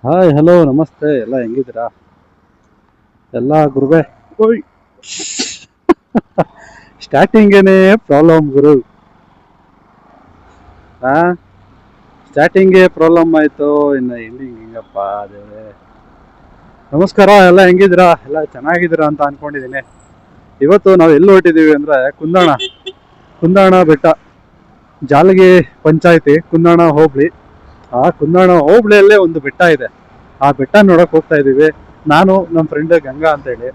Hi hello ನಮಸ್ತೆ ಎಲ್ಲ ಹೆಂಗಿದ್ದೀರಾ ಎಲ್ಲ ಗುರುವೆ ಓಯ್ ಸ್ಟಾರ್ಟಿಂಗೇನೆ ಪ್ರಾಬ್ಲಮ್ ಗುರು. ಹಾ, ಸ್ಟಾರ್ಟಿಂಗೇ ಪ್ರಾಬ್ಲಮ್ ಆಯ್ತು, ಇನ್ನು ಎಂಡಿಂಗ್ ಹಿಂಗಪ್ಪ ದೇವ್ರೆ. ನಮಸ್ಕಾರ, ಎಲ್ಲ ಹೆಂಗಿದ್ದೀರಾ, ಎಲ್ಲ ಚೆನ್ನಾಗಿದ್ದೀರಾ ಅಂತ ಅನ್ಕೊಂಡಿದ್ದೀನಿ. ಇವತ್ತು ನಾವು ಎಲ್ಲಿ ಹೊರಟಿದ್ದೀವಿ ಅಂದರೆ ಕುಂದಾಣ ಬೆಟ್ಟ, ಜಾಲಗಿ ಪಂಚಾಯತಿ ಕುಂದಾಣ ಹೋಬಳಿ. ಆ ಕುಂದಾಣ ಹೋಬಳಿಯಲ್ಲೇ ಒಂದು ಬೆಟ್ಟ ಇದೆ, ಆ ಬೆಟ್ಟ ನೋಡಕ್ ಹೋಗ್ತಾ ಇದ್ದೀವಿ. ನಾನು ನಮ್ಮ ಫ್ರೆಂಡ್ ಗಂಗಾ ಅಂತೇಳಿ.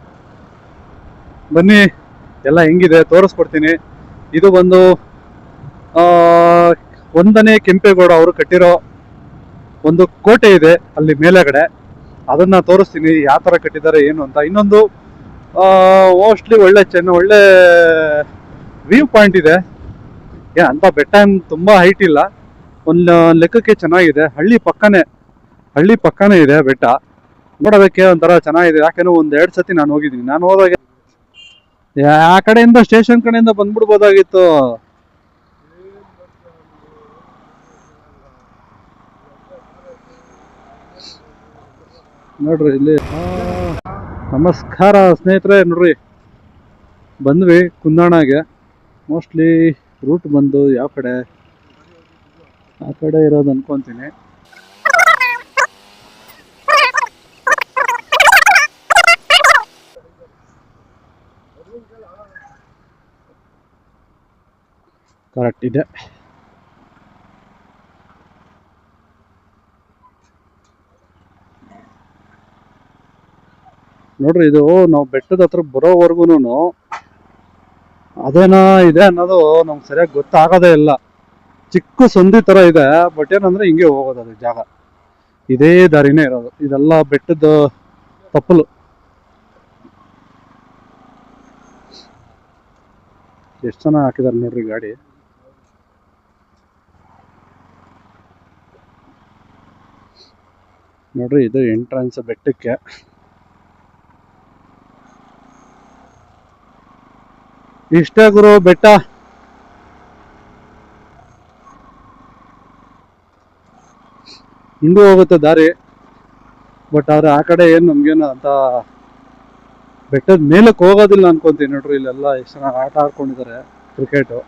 ಬನ್ನಿ, ಎಲ್ಲ ಹೆಂಗಿದೆ ತೋರಿಸ್ಕೊಡ್ತೀನಿ. ಇದು ಬಂದು ಆ, 1ನೇ ಕೆಂಪೇಗೌಡ ಅವರು ಕಟ್ಟಿರೋ ಒಂದು ಕೋಟೆ ಇದೆ ಅಲ್ಲಿ ಮೇಲೆಗಡೆ. ಅದನ್ನ ತೋರಿಸ್ತೀನಿ ಯಾವ ಥರ ಕಟ್ಟಿದ್ದಾರೆ ಏನು ಅಂತ. ಇನ್ನೊಂದು ಮೋಸ್ಟ್ಲಿ ಒಳ್ಳೆ ವ್ಯೂ ಪಾಯಿಂಟ್ ಇದೆ. ಅಂತ ಬೆಟ್ಟ ತುಂಬ ಹೈಟ್ ಇಲ್ಲ, ಒಂದು ಲೆಕ್ಕಕ್ಕೆ ಚೆನ್ನಾಗಿದೆ. ಹಳ್ಳಿ ಪಕ್ಕನೇ ಇದೆ ಬೆಟ್ಟ. ನೋಡೋದಕ್ಕೆ ಒಂಥರ ಚೆನ್ನಾಗಿದೆ. ಯಾಕೆಂದ್ರೆ 1-2 ಸತಿ ನಾನು ಹೋಗಿದ್ದೀನಿ. ನಾನು ಹೋದಾಗ ಆ ಕಡೆಯಿಂದ ಸ್ಟೇಷನ್ ಕಡೆಯಿಂದ ಬಂದ್ಬಿಡ್ಬೋದಾಗಿತ್ತು. ನೋಡ್ರಿ ಇಲ್ಲಿ. ನಮಸ್ಕಾರ ಸ್ನೇಹಿತರೆ, ನೋಡ್ರಿ ಬಂದ್ವಿ ಕುಂದಾಣಗೆ. ಮೋಸ್ಟ್ಲಿ ರೂಟ್ ಬಂದು ಯಾವ ಕಡೆ, ಆ ಕಡೆ ಇರೋದು ಅನ್ಕೊಂತೀನಿ. ಕರೆಕ್ಟ್ ಇದೆ. ನೋಡ್ರಿ, ಇದು ನಾವು ಬೆಟ್ಟದ ಹತ್ರ ಬರೋವರೆಗೂ ಅದೇನಾ ಇದೆ ಅನ್ನೋದು ನಮ್ಗೆ ಸರಿಯಾಗಿ ಗೊತ್ತಾಗೋದೇ ಇಲ್ಲ. ಚಿಕ್ಕ ಸಂದಿ ತರ ಇದೆ, ಬಟ್ ಏನಂದ್ರೆ ಹಿಂಗೆ ಹೋಗೋದು ಅದು ಜಾಗ. ಇದೇ ದಾರಿನೇ ಇರೋದು, ಇದೆಲ್ಲ ಬೆಟ್ಟದ ತಪ್ಪಲು. ಎಷ್ಟು ಜನ ಹಾಕಿದಾರೆ ನೋಡ್ರಿ ಗಾಡಿ. ನೋಡ್ರಿ, ಇದು ಎಂಟ್ರೆನ್ಸ್ ಬೆಟ್ಟಕ್ಕೆ. ಇಷ್ಟೇ ಗುರು ಬೆಟ್ಟ. ಹಿಂಗೂ ಹೋಗುತ್ತೆ ದಾರಿ, ಬಟ್ ಆದ್ರೆ ಆ ಕಡೆ ಏನು ನಮ್ಗೇನು ಅಂತ ಬೆಟ್ಟದ ಮೇಲಕ್ಕೆ ಹೋಗೋದಿಲ್ಲ ಅನ್ಕೊಂತೀನಿ. ನೋಡ್ರಿ, ಇಲ್ಲೆಲ್ಲ ಎಷ್ಟು ಜನ ಆಟ ಆಡ್ಕೊಂಡಿದ್ದಾರೆ ಕ್ರಿಕೆಟು.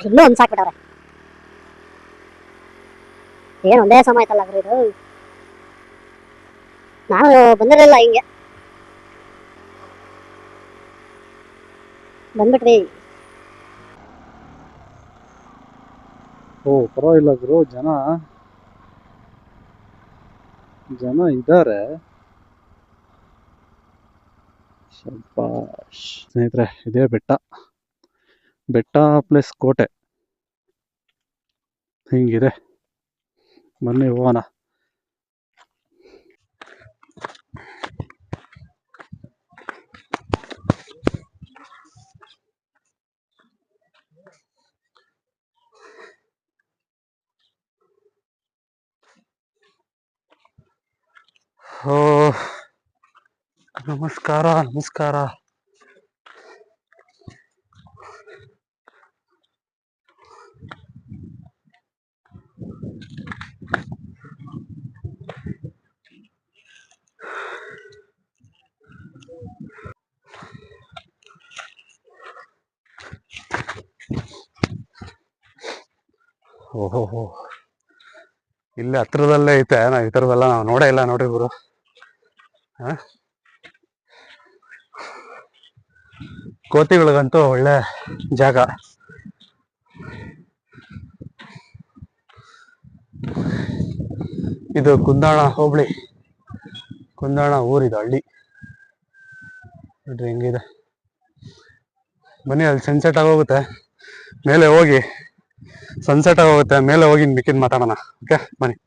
ಇನ್ನೂ ಒಂದು ಸಾಕ್ಬಿಟ್ಟವ್ರೆ. ಏನು ಒಂದೇ ಸಮಯ ಆಯ್ತಲ್ಲ ಅದ್ರ ಇದು. ನಾನು ಬಂದಿರಲಿಲ್ಲ, ಹಿಂಗೆ ಬಂದ್ಬಿಟ್ರಿ. ಓ ಪರವಾಗಿಲ್ಲ ಗುರು, ಜನ ಇದ್ದಾರೆ. ಸ್ವಲ್ಪ ಸ್ನೇಹಿತರೆ, ಇದೇ ಬೆಟ್ಟ ಪ್ಲಸ್ ಕೋಟೆ ಹಿಂಗಿದೆ. ಬನ್ನಿ ಹೋಗೋಣ. ಓ ನಮಸ್ಕಾರ. ಓಹೋ, ಇಲ್ಲೇ ಹತ್ರದಲ್ಲೇ ಐತೆ. ನಾವು ಈ ಥರದೆಲ್ಲ ನಾವು ನೋಡೇ ಇಲ್ಲ ನೋಡ್ರಿ ಗುರು. ಕೋತಿಗಳಿಗಂತೂ ಒಳ್ಳೆ ಜಾಗ. ಇದು ಕುಂದಾಣ ಹೋಬಳಿ, ಕುಂದಾಣ ಊರಿದು ಹಳ್ಳಿ. ನೋಡ್ರಿ ಹೆಂಗಿದೆ. ಬನ್ನಿ, ಅಲ್ಲಿ ಸನ್ಸೆಟ್ ಆಗೋಗುತ್ತೆ. ಮೇಲೆ ಹೋಗಿ ಮಿಕ್ಕಿದ್ ಮಾತಾಡೋಣ. ಓಕೆ, ಬನ್ನಿ.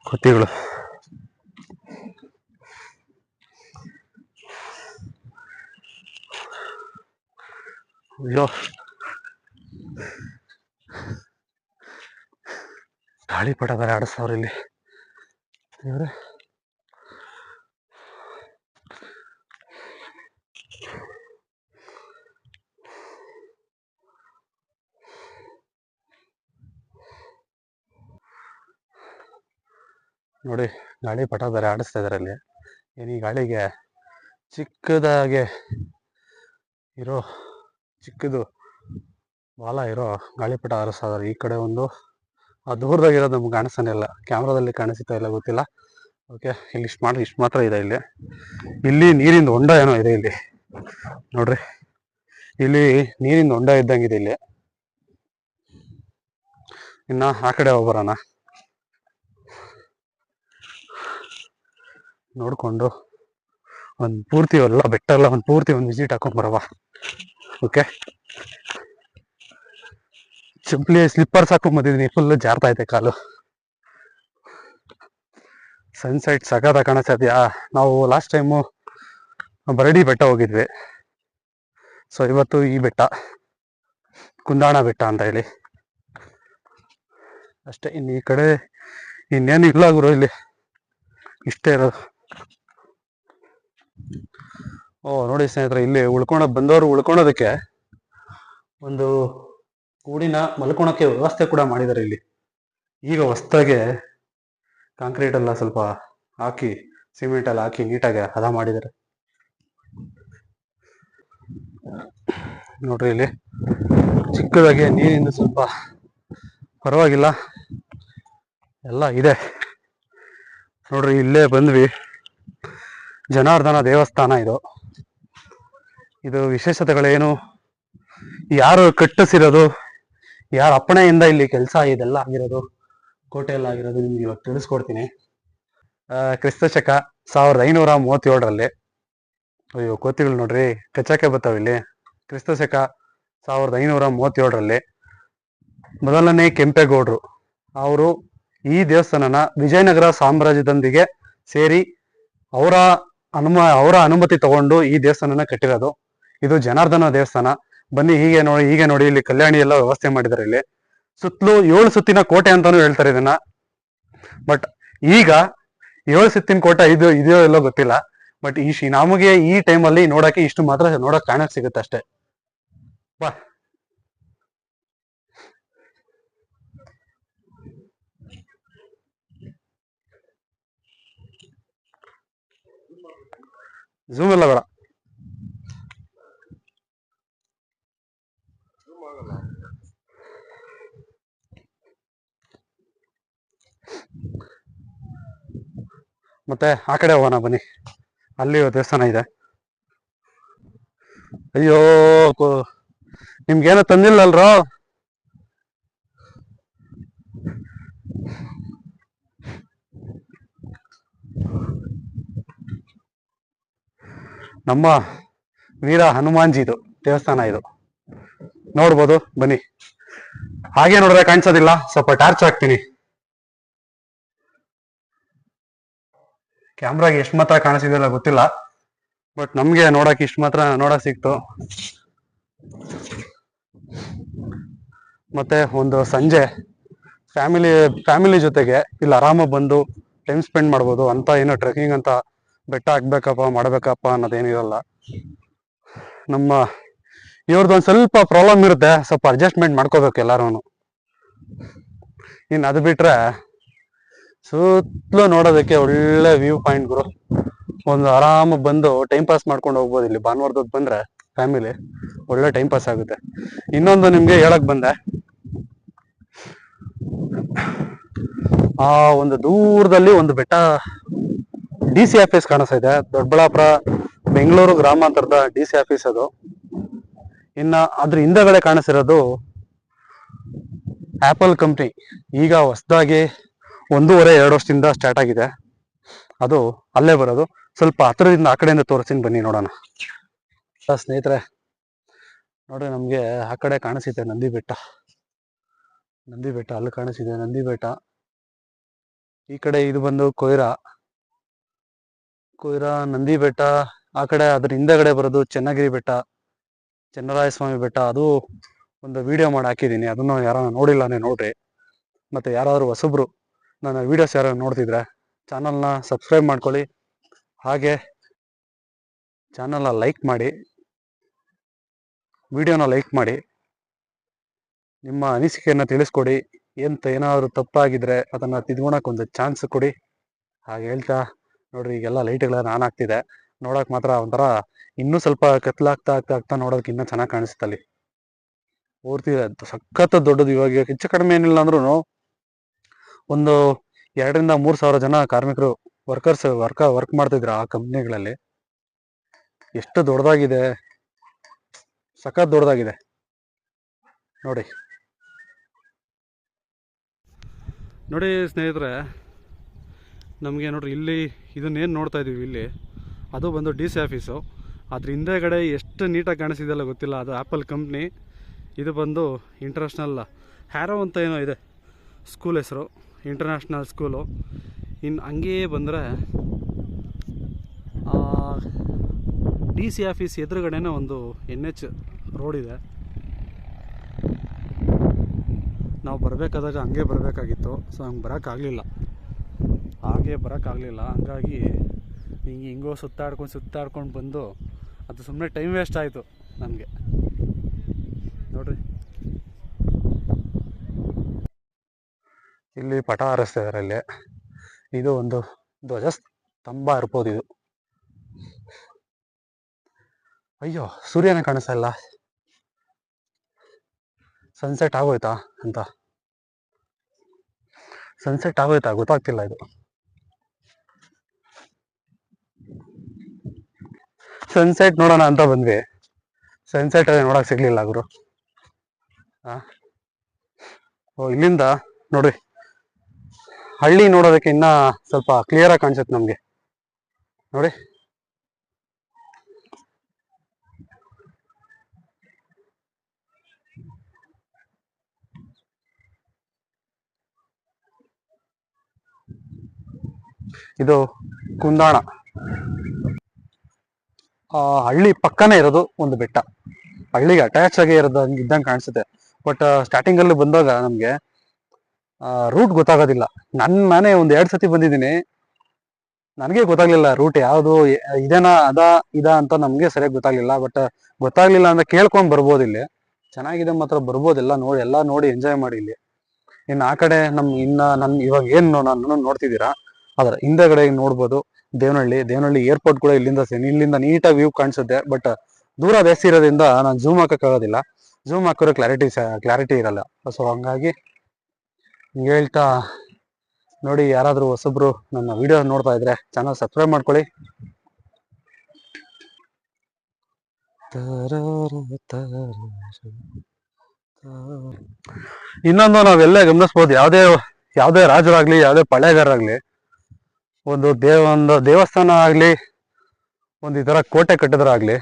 ಕೋತಿಗಳು. ಅಯ್ಯೋ, ಗಾಳಿಪಟ ಬೇರೆ ಆಡಿಸ್ತವ್ರೆ ಇಲ್ಲಿ. ನೋಡಿ ಗಾಳಿಪಟ ಬೇರೆ ಆಡಿಸ್ತಾ ಇದಾರೆ ಅಲ್ಲಿ. ಏನು ಈ ಗಾಳಿಗೆ ಚಿಕ್ಕದಾಗೆ ಇರೋ ಚಿಕ್ಕದು ಬಾಲ ಇರೋ ಗಾಳಿಪಟ ಹಾರಿಸ್ತಾ ಇದಾರೆ. ಈ ಕಡೆ ಒಂದು ಆ ದೂರದಾಗಿರೋದು ನಮ್ಗೆ ಕಾಣಿಸ್ತಾನೆ ಇಲ್ಲ, ಕ್ಯಾಮ್ರಾದಲ್ಲಿ ಕಾಣಿಸ್ತಾ ಇಲ್ಲ, ಗೊತ್ತಿಲ್ಲ. ಓಕೆ, ಇಲ್ಲಿ ಇಷ್ಟು ಮಾತ್ರ ಇದೆ. ಇಲ್ಲಿ ನೀರಿಂದ ಹೊಂಡ ಏನೋ ಇದೆ ಇಲ್ಲಿ ನೋಡ್ರಿ. ಇಲ್ಲಿ ನೀರಿಂದ ಹೊಂಡ ಇದ್ದಂಗಿದೆ ಇಲ್ಲಿ. ಇನ್ನ ಆ ಕಡೆ ಹೋಗ್ಬರೋಣ, ನೋಡ್ಕೊಂಡು ಒಂದು ಪೂರ್ತಿ ಎಲ್ಲ ಬೆಟ್ಟ ಎಲ್ಲ ಒಂದು ಪೂರ್ತಿ ಒಂದು ವಿಸಿಟ್ ಹಾಕೊಂಡ್ ಬರವ. ಓಕೆ, ಸಿಂಪ್ಲಿ ಸ್ಲಿಪ್ಪರ್ಸ್ ಹಾಕೊಂಡ್ ಬಂದಿದ್ದೀನಿ, ಫುಲ್ ಜಾರ್ತಾ ಐತೆ ಕಾಲು. ಸನ್ಸೆಟ್ ಸಖತ್ ಕಾಣಿಸ್ತಾ. ನಾವು ಲಾಸ್ಟ್ ಟೈಮು ಬರಡಿ ಬೆಟ್ಟ ಹೋಗಿದ್ವಿ. ಸೊ ಇವತ್ತು ಈ ಬೆಟ್ಟ ಕುಂದಾಣ ಬೆಟ್ಟ ಅಂತ ಹೇಳಿ ಅಷ್ಟೇ. ಇನ್ನು ಈ ಕಡೆ ಇನ್ನೇನು ಇಲ್ಲ ಗುರು, ಇಲ್ಲಿ ಇಷ್ಟೇ ಇರೋದು. ನೋಡಿ ಸ್ನೇಹಿತರೆ, ಇಲ್ಲಿ ಬಂದವರು ಉಳ್ಕೊಳೋದಕ್ಕೆ ಒಂದು ಗೂಡಿನ ಮಲ್ಕೊಳಕ್ಕೆ ವ್ಯವಸ್ಥೆ ಕೂಡ ಮಾಡಿದ್ದಾರೆ ಇಲ್ಲಿ. ಈಗ ಹೊಸ್ದಾಗೆ ಕಾಂಕ್ರೀಟ್ ಎಲ್ಲ ಸ್ವಲ್ಪ ಹಾಕಿ, ಸಿಮೆಂಟ್ ಎಲ್ಲ ಹಾಕಿ ನೀಟಾಗಿ ಹದ ಮಾಡಿದ್ದಾರೆ ನೋಡ್ರಿ. ಇಲ್ಲಿ ಚಿಕ್ಕದಾಗಿ ನೀರಿಂದ ಸ್ವಲ್ಪ ಪರವಾಗಿಲ್ಲ ಎಲ್ಲ ಇದೆ ನೋಡ್ರಿ. ಇಲ್ಲೇ ಬಂದ್ವಿ, ಜನಾರ್ದನ ದೇವಸ್ಥಾನ ಇದು ವಿಶೇಷತೆಗಳೇನು, ಯಾರು ಕಟ್ಟಿಸಿರೋದು, ಯಾರ ಅಪ್ಪಣೆಯಿಂದ ಇಲ್ಲಿ ಕೆಲಸ ಇದೆಲ್ಲ ಆಗಿರೋದು, ಕೋಟೆ ಎಲ್ಲ ಆಗಿರೋದು ನಿಮ್ಗೆ ಇವಾಗ ತಿಳಿಸ್ಕೊಡ್ತೀನಿ. ಕ್ರಿಸ್ತ ಶಕ 1537ರಲ್ಲಿ, ಅಯ್ಯೋ ಕೋತಿಗಳು ನೋಡ್ರಿ ಕಚ್ಚಾಕೆ ಬರ್ತಾವ ಇಲ್ಲಿ. ಕ್ರಿಸ್ತ ಶಕ 1537ರಲ್ಲಿ ಮೊದಲನೇ ಕೆಂಪೇಗೌಡರು ಅವರು ಈ ದೇವಸ್ಥಾನನ ವಿಜಯನಗರ ಸಾಮ್ರಾಜ್ಯದೊಂದಿಗೆ ಸೇರಿ ಅವರ ಅನುಮತಿ ತಗೊಂಡು ಈ ದೇವಸ್ಥಾನನ ಕಟ್ಟಿರೋದು. ಇದು ಜನಾರ್ದನ ದೇವಸ್ಥಾನ. ಬನ್ನಿ, ಹೀಗೆ ನೋಡಿ ಇಲ್ಲಿ ಕಲ್ಯಾಣಿ ಎಲ್ಲ ವ್ಯವಸ್ಥೆ ಮಾಡಿದ್ದಾರೆ. ಇಲ್ಲಿ ಸುತ್ತಲೂ 7 ಸುತ್ತಿನ ಕೋಟೆ ಅಂತಾನು ಹೇಳ್ತಾರೆ ಇದನ್ನ. ಬಟ್ ಈಗ 7 ಸುತ್ತಿನ ಕೋಟೆ ಇದೆಯೋ ಎಲ್ಲೋ ಗೊತ್ತಿಲ್ಲ. ಬಟ್ ನಮಗೆ ಈ ಟೈಮಲ್ಲಿ ನೋಡಕ್ಕೆ ಇಷ್ಟು ಮಾತ್ರ ನೋಡಕ್ ಕಾಣಕ್ ಸಿಗುತ್ತೆ ಅಷ್ಟೇ. ಬಾ, ಝೂಮ್ ಎಲ್ಲ ಬೇಡ. ಮತ್ತೆ ಆ ಕಡೆ ಹೋಗೋಣ ಬನ್ನಿ, ಅಲ್ಲಿ ದೇವಸ್ಥಾನ ಇದೆ. ಅಯ್ಯೋ ನಿಮ್ಗೇನೋ ತಂದಿಲ್ಲಲ್ರೋ. ನಮ್ಮ ವೀರ ಹನುಮಾನ್ಜಿದು ದೇವಸ್ಥಾನ ಇದು, ನೋಡ್ಬೋದು ಬನ್ನಿ. ಹಾಗೆ ನೋಡಿದ್ರೆ ಕಾಣಿಸೋದಿಲ್ಲ, ಸ್ವಲ್ಪ ಟಾರ್ಚ್ ಹಾಕ್ತೀನಿ. ಕ್ಯಾಮ್ರಾಗೆ ಎಷ್ಟು ಮಾತ್ರ ಕಾಣಿಸಿದೆಲ್ಲ ಗೊತ್ತಿಲ್ಲ, ಬಟ್ ನಮ್ಗೆ ನೋಡಕ್ ಇಷ್ಟು ಮಾತ್ರ ನೋಡಕ್ ಸಿಕ್ತು. ಮತ್ತೆ ಒಂದು ಸಂಜೆ ಫ್ಯಾಮಿಲಿ ಜೊತೆಗೆ ಇಲ್ಲಿ ಆರಾಮಾಗಿ ಬಂದು ಟೈಮ್ ಸ್ಪೆಂಡ್ ಮಾಡ್ಬೋದು ಅಂತ. ಏನೋ ಟ್ರೆಕ್ಕಿಂಗ್ ಅಂತ ಬೆಟ್ಟ ಮಾಡ್ಬೇಕಪ್ಪ ಅನ್ನೋದೇನಿರಲ್ಲ. ನಮ್ಮ ಇವ್ರದ್ದೊಂದು ಸ್ವಲ್ಪ ಪ್ರಾಬ್ಲಮ್ ಇರುತ್ತೆ, ಸ್ವಲ್ಪ ಅಡ್ಜಸ್ಟ್ಮೆಂಟ್ ಮಾಡ್ಕೋಬೇಕು ಎಲ್ಲಾರು. ಇನ್ನು ಅದು ಬಿಟ್ರೆ ಸುತ್ತಲೂ ನೋಡೋದಕ್ಕೆ ಒಳ್ಳೆ ವ್ಯೂ ಪಾಯಿಂಟ್ ಗುರು. ಒಂದು ಆರಾಮ ಬಂದು ಟೈಮ್ ಪಾಸ್ ಮಾಡ್ಕೊಂಡು ಹೋಗ್ಬೋದು. ಇಲ್ಲಿ ಭಾನುವಾರದೊತ್ತು ಬಂದ್ರೆ ಫ್ಯಾಮಿಲಿ ಒಳ್ಳೆ ಟೈಮ್ ಪಾಸ್ ಆಗುತ್ತೆ. ಇನ್ನೊಂದು ನಿಮ್ಗೆ ಹೇಳಕ್ ಬಂದೆ, ಆ ಒಂದು ದೂರದಲ್ಲಿ ಒಂದು ಬೆಟ್ಟ DC ಆಫೀಸ್ ಕಾಣಿಸ್ತಾ ಇದೆ, ದೊಡ್ಡಬಳ್ಳಾಪುರ ಬೆಂಗಳೂರು ಗ್ರಾಮಾಂತರದ DC ಆಫೀಸ್ ಅದು. ಇನ್ನ ಅದ್ರ ಹಿಂದಗಡೆ ಕಾಣಿಸಿರೋದು ಆಪಲ್ ಕಂಪ್ನಿ. ಈಗ ಹೊಸದಾಗಿ 1.5-2 ವರ್ಷದಿಂದ ಸ್ಟಾರ್ಟ್ ಆಗಿದೆ, ಅದು ಅಲ್ಲೇ ಬರೋದು. ಸ್ವಲ್ಪ ಹತ್ರದಿಂದ ಆ ಕಡೆಯಿಂದ ತೋರಿಸ್ತೀನಿ ಬನ್ನಿ, ನೋಡೋಣ. ಸ್ನೇಹಿತರೆ ನೋಡ್ರಿ, ನಮ್ಗೆ ಆ ಕಡೆ ಕಾಣಿಸುತ್ತೆ ನಂದಿ ಬೆಟ್ಟ. ಅಲ್ಲಿ ಕಾಣಿಸಿದೆ ನಂದಿ ಬೆಟ್ಟ. ಈ ಕಡೆ ಇದು ಬಂದು ಕೊಯ್ರಾ ನಂದಿ ಬೆಟ್ಟ. ಆ ಕಡೆ ಅದ್ರ ಹಿಂದೆಗಡೆ ಬರೋದು ಚೆನ್ನಗಿರಿ ಬೆಟ್ಟ, ಚೆನ್ನರಾಯಸ್ವಾಮಿ ಬೆಟ್ಟ. ಅದು ಒಂದು ವಿಡಿಯೋ ಮಾಡಿ ಹಾಕಿದ್ದೀನಿ, ಅದನ್ನು ಯಾರು ನೋಡಿಲ್ಲ ನೋಡ್ರಿ. ಮತ್ತೆ ಯಾರಾದ್ರೂ ಹೊಸಬ್ರು ನನ್ನ ವಿಡಿಯೋಸ್ ಯಾರು ನೋಡ್ತಿದ್ರೆ ಚಾನಲ್ನ ಸಬ್ಸ್ಕ್ರೈಬ್ ಮಾಡ್ಕೊಳ್ಳಿ, ಹಾಗೆ ಚಾನಲ್ನ ಲೈಕ್ ಮಾಡಿ, ವಿಡಿಯೋನ ಲೈಕ್ ಮಾಡಿ, ನಿಮ್ಮ ಅನಿಸಿಕೆಯನ್ನು ತಿಳಿಸ್ಕೊಡಿ. ಏನಾದ್ರು ತಪ್ಪಾಗಿದ್ರೆ ಅದನ್ನ ತಿದ್ಕೊಳಕ್ ಒಂದು ಚಾನ್ಸ್ ಕೊಡಿ. ಹಾಗೆ ಹೇಳ್ತಾ ನೋಡ್ರಿ ಈಗೆಲ್ಲ ಲೈಟ್ಗಳೆಲ್ಲ ಆನ್ ಆಗ್ತಿದೆ. ನೋಡಕ್ ಮಾತ್ರ ಒಂಥರ ಇನ್ನೂ ಸ್ವಲ್ಪ ಕತ್ಲಾಗ್ತಾ ಆಗ್ತಾ ಆಗ್ತಾ ನೋಡೋಕೆ ಇನ್ನೂ ಚೆನ್ನಾಗಿ ಕಾಣಿಸುತ್ತೆ ಅಲ್ಲಿ. ಪೂರ್ತಿ ಸಖತ್ ದೊಡ್ಡದು. ಇವಾಗ ಹೆಚ್ಚು ಕಡಿಮೆ ಏನಿಲ್ಲ ಅಂದ್ರೂ ಒಂದು 2,000-3,000 ಜನ ಕಾರ್ಮಿಕರು ವರ್ಕ್ ಮಾಡ್ತಿದ್ರು ಆ ಕಂಪ್ನಿಗಳಲ್ಲಿ. ಎಷ್ಟು ದೊಡ್ಡದಾಗಿದೆ, ಸಖತ್ ದೊಡ್ಡದಾಗಿದೆ ನೋಡಿ. ನೋಡಿ ಸ್ನೇಹಿತರೆ, ನಮಗೆ ನೋಡ್ರಿ ಇಲ್ಲಿ ಇದನ್ನೇನು ನೋಡ್ತಾ ಇದ್ದೀವಿ ಇಲ್ಲಿ, ಅದು ಬಂದು DC ಆಫೀಸು. ಅದ್ರ ಹಿಂದೆಗಡೆ ಎಷ್ಟು ನೀಟಾಗಿ ಕಾಣಿಸಿದೆಯಲ್ಲ ಗೊತ್ತಿಲ್ಲ, ಅದು ಆ್ಯಪಲ್ ಕಂಪ್ನಿ. ಇದು ಬಂದು ಇಂಟರ್ನ್ಯಾಷನಲ್ ಹ್ಯಾರೋ ಅಂತ ಏನೋ ಇದೆ ಸ್ಕೂಲ್ ಹೆಸರು, ಇಂಟರ್ನ್ಯಾಷನಲ್ ಸ್ಕೂಲು. ಇನ್ನು ಹಂಗೇ ಬಂದರೆ DC ಆಫೀಸ್ ಎದುರುಗಡೆನೇ ಒಂದು NH ರೋಡ್ ಇದೆ. ನಾವು ಬರಬೇಕಾದಾಗ ಹಂಗೆ ಬರಬೇಕಾಗಿತ್ತು, ಸೊ ಹಂಗೆ ಬರೋಕ್ಕಾಗಲಿಲ್ಲ. ಹಂಗಾಗಿ ಹಿಂಗೋ ಸುತ್ತಾಡ್ಕೊಂಡು ಬಂದು ಅದು ಸುಮ್ಮನೆ ಟೈಮ್ ವೇಸ್ಟ್ ಆಯಿತು ನಮಗೆ. ನೋಡ್ರಿ ಇಲ್ಲಿ ಪಟ ಹಾರಿಸ್ತಿದ್ದಾರೆ. ಇಲ್ಲಿ ಇದು ಒಂದು ಧ್ವಜಸ್ತಂಭ ಇರ್ಬೋದು ಇದು. ಅಯ್ಯೋ, ಸೂರ್ಯನೇ ಕಾಣಿಸ್ತಾ ಇಲ್ಲ. ಸನ್ಸೆಟ್ ಆಗೋಯ್ತಾ ಗೊತ್ತಾಗ್ತಿಲ್ಲ. ಇದು ಸನ್ಸೆಟ್ ನೋಡೋಣ ಅಂತ ಬಂದ್ವಿ, ಸನ್ಸೆಟ್ ನೋಡಕ್ ಸಿಗ್ಲಿಲ್ಲ ಗುರು. ಇಲ್ಲಿಂದ ನೋಡ್ರಿ ಹಳ್ಳಿ ನೋಡೋದಕ್ಕೆ ಇನ್ನ ಸ್ವಲ್ಪ ಕ್ಲಿಯರ್ ಆಗಿ ಕಾಣಿಸುತ್ತೆ ನಮ್ಗೆ. ನೋಡಿ ಇದು ಕುಂದಾಣ. ಹಳ್ಳಿ ಪಕ್ಕನೇ ಇರೋದು ಒಂದು ಬೆಟ್ಟ, ಹಳ್ಳಿಗೆ ಅಟ್ಯಾಚ್ ಆಗಿ ಇದ್ದಂಗೆ ಕಾಣಿಸುತ್ತೆ. ಬಟ್ ಸ್ಟಾರ್ಟಿಂಗ್ ಅಲ್ಲಿ ಬಂದಾಗ ನಮ್ಗೆ ರೂಟ್ ಗೊತ್ತಾಗೋದಿಲ್ಲ. ನಾನೇ ಒಂದ್ 2 ಸತಿ ಬಂದಿದ್ದೀನಿ, ನನಗೆ ಗೊತ್ತಾಗ್ಲಿಲ್ಲ ರೂಟ್ ಯಾವುದು ಇದೇನಾ ಇದ ಅಂತ ನಮ್ಗೆ ಸರಿಯಾಗಿ ಗೊತ್ತಾಗ್ಲಿಲ್ಲ. ಬಟ್ ಗೊತ್ತಾಗ್ಲಿಲ್ಲ ಅಂದ್ರೆ ಕೇಳ್ಕೊಂಡ್ ಬರ್ಬೋದು. ಇಲ್ಲಿ ಚೆನ್ನಾಗಿದೆ ಮಾತ್ರ, ಬರ್ಬೋದು. ಎಲ್ಲ ನೋಡಿ ಎಂಜಾಯ್ ಮಾಡಿ. ಇಲ್ಲಿ ಇನ್ನು ಆ ಕಡೆ ಇವಾಗ ಏನ್ ನಾನು ನೋಡ್ತಿದ್ದೀರಾ ಅದ್ರ ಹಿಂದೆಗಡೆ ನೋಡ್ಬೋದು ದೇವನಹಳ್ಳಿ ಏರ್ಪೋರ್ಟ್ ಕೂಡ ಇಲ್ಲಿಂದ ನೀಟಾಗಿ ವ್ಯೂ ಕಾಣಿಸುತ್ತೆ. ಬಟ್ ದೂರ ಜಾಸ್ತಿ ಇರೋದ್ರಿಂದ ನಾನು ಝೂಮ್ ಹಾಕಕ್ಕಾಗೋದಿಲ್ಲ. ಝೂಮ್ ಹಾಕಿರೋ ಕ್ಲಾರಿಟಿ ಇರಲ್ಲ. ಸೊ ಹಂಗಾಗಿ ಹೇಳ್ತಾ ನೋಡಿ, ಯಾರಾದ್ರೂ ಹೊಸಬ್ರು ನನ್ನ ವಿಡಿಯೋ ನೋಡ್ತಾ ಇದ್ರೆ ಚಾನಲ್ ಸಬ್ಸ್ಕ್ರೈಬ್ ಮಾಡ್ಕೊಳ್ಳಿ. ಇನ್ನೊಂದು ನಾವೆಲ್ಲ ಗಮನಿಸ್ಬೋದು, ಯಾವ್ದೇ ರಾಜರಾಗ್ಲಿ, ಯಾವ್ದೇ ಪಳೆಗಾರಾಗ್ಲಿ, ಒಂದು ದೇವಸ್ಥಾನ ಆಗ್ಲಿ, ಒಂದು ಈ ತರ ಕೋಟೆ ಕಟ್ಟಿದ್ರಾಗ್ಲಿ,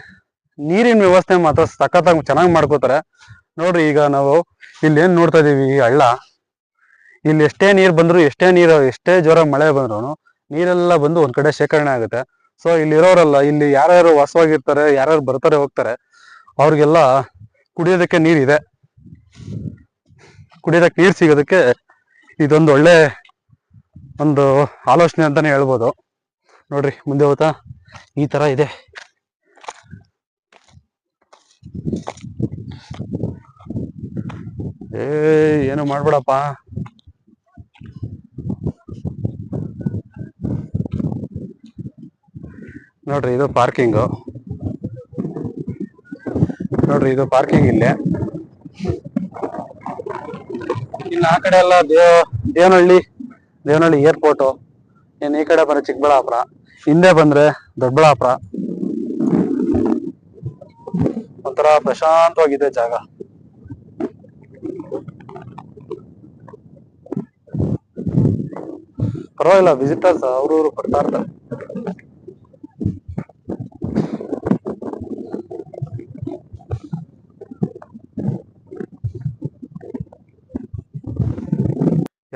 ನೀರಿನ ವ್ಯವಸ್ಥೆ ಮಾತ್ರ ಸಖತ್ತಾಗಿ ಚೆನ್ನಾಗಿ ಮಾಡ್ಕೋತಾರೆ. ನೋಡ್ರಿ ಈಗ ನಾವು ಇಲ್ಲಿ ಏನ್ ನೋಡ್ತಾ ಇದೀವಿ, ಈ ಹಳ್ಳ, ಇಲ್ಲಿ ಎಷ್ಟೇ ನೀರ್ ಬಂದ್ರು, ಎಷ್ಟೇ ಜೋರ ಮಳೆ ಬಂದ್ರು ನೀರೆಲ್ಲ ಬಂದು ಒಂದ್ ಕಡೆ ಶೇಖರಣೆ ಆಗುತ್ತೆ. ಸೊ ಇಲ್ಲಿ ಇರೋರೆಲ್ಲ, ಇಲ್ಲಿ ಯಾರ್ಯಾರು ವಾಸವಾಗಿರ್ತಾರೆ, ಯಾರ್ಯಾರು ಬರ್ತಾರೆ ಹೋಗ್ತಾರೆ, ಅವ್ರಿಗೆಲ್ಲ ಕುಡಿಯೋದಕ್ಕೆ ನೀರಿದೆ. ಕುಡಿಯೋದಕ್ಕೆ ನೀರು ಸಿಗೋದಕ್ಕೆ ಇದೊಂದು ಒಳ್ಳೆ ಒಂದು ಆಲೋಚನೆ ಅಂತಾನೆ ಹೇಳ್ಬೋದು. ನೋಡ್ರಿ ಮುಂದೆ ಹೋಗ್ತಾ ಈ ತರ ಇದೆ. ಏನು ಮಾಡ್ಬೇಡಪ್ಪ. ನೋಡ್ರಿ ಇದು ಪಾರ್ಕಿಂಗ್. ಇಲ್ಲೇ ಇನ್ನು ಆ ಕಡೆ ಎಲ್ಲ ದೇವನಹಳ್ಳಿ ಏರ್ಪೋರ್ಟ್. ಇನ್ನು ಈ ಕಡೆ ಬಂದ್ರೆ ಚಿಕ್ಕಬಳ್ಳಾಪುರ, ಹಿಂದೆ ಬಂದ್ರೆ ದೊಡ್ಡಬಳ್ಳಾಪುರ. ಒಂಥರ ಪ್ರಶಾಂತವಾಗಿದೆ ಜಾಗ. ಪರವಾಗಿಲ್ಲ, ವಿಸಿಟರ್ಸ್ ಅವ್ರವ್ರು ಬರ್ತಾ ಇರ್ತಾರೆ.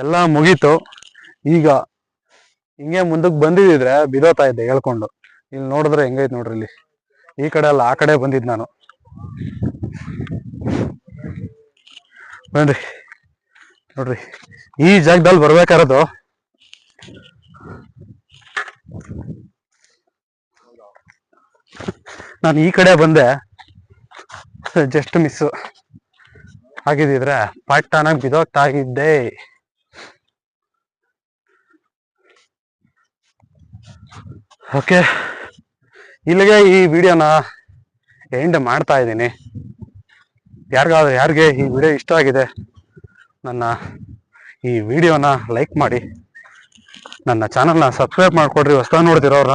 ಎಲ್ಲ ಮುಗೀತು. ಈಗ ಹಿಂಗೆ ಮುಂದಕ್ಕೆ ಬಂದಿದ್ರೆ ಬಿದೋತಾ ಇದ್ದೆ ಹೇಳ್ಕೊಂಡು. ಇಲ್ಲಿ ನೋಡಿದ್ರೆ ಹೆಂಗೈತೆ ನೋಡ್ರಿ, ಇಲ್ಲಿ ಈ ಕಡೆ ಅಲ್ಲ ಆ ಕಡೆ ಬಂದಿದ್ ನಾನು. ನೋಡ್ರಿ ಈ ಜಾಗದಲ್ಲಿ ಬರ್ಬೇಕಾರದು ನಾನು ಈ ಕಡೆ ಬಂದೆ, ಜಸ್ಟ್ ಮಿಸ್ ಆಗಿದ್ರೆ ಪಟ್ಟಾನಾಗಿ ಬಿದೋಗ್ತಾ ಇದ್ದೆ. ಓಕೆ, ಇಲ್ಲಿಗೆ ಈ ವಿಡಿಯೋನ ಎಂಡ್ ಮಾಡ್ತಾ ಇದ್ದೀನಿ. ಯಾರಿಗೆ ಈ ವಿಡಿಯೋ ಇಷ್ಟ ಆಗಿದೆ ನನ್ನ ಈ ವಿಡಿಯೋನ ಲೈಕ್ ಮಾಡಿ, ನನ್ನ ಚಾನಲ್ನ ಸಬ್ಸ್ಕ್ರೈಬ್ ಮಾಡ್ಕೊಡ್ರಿ ಹೊಸದಾಗಿ ನೋಡ್ತಿರೋರ.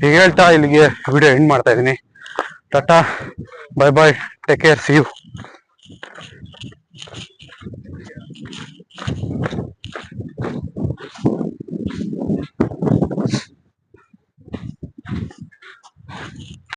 ಈಗ ಹೇಳ್ತಾ ಇಲ್ಲಿಗೆ ವಿಡಿಯೋ ಎಂಡ್ ಮಾಡ್ತಾ ಇದ್ದೀನಿ. Tata, bye bye, take care, see you.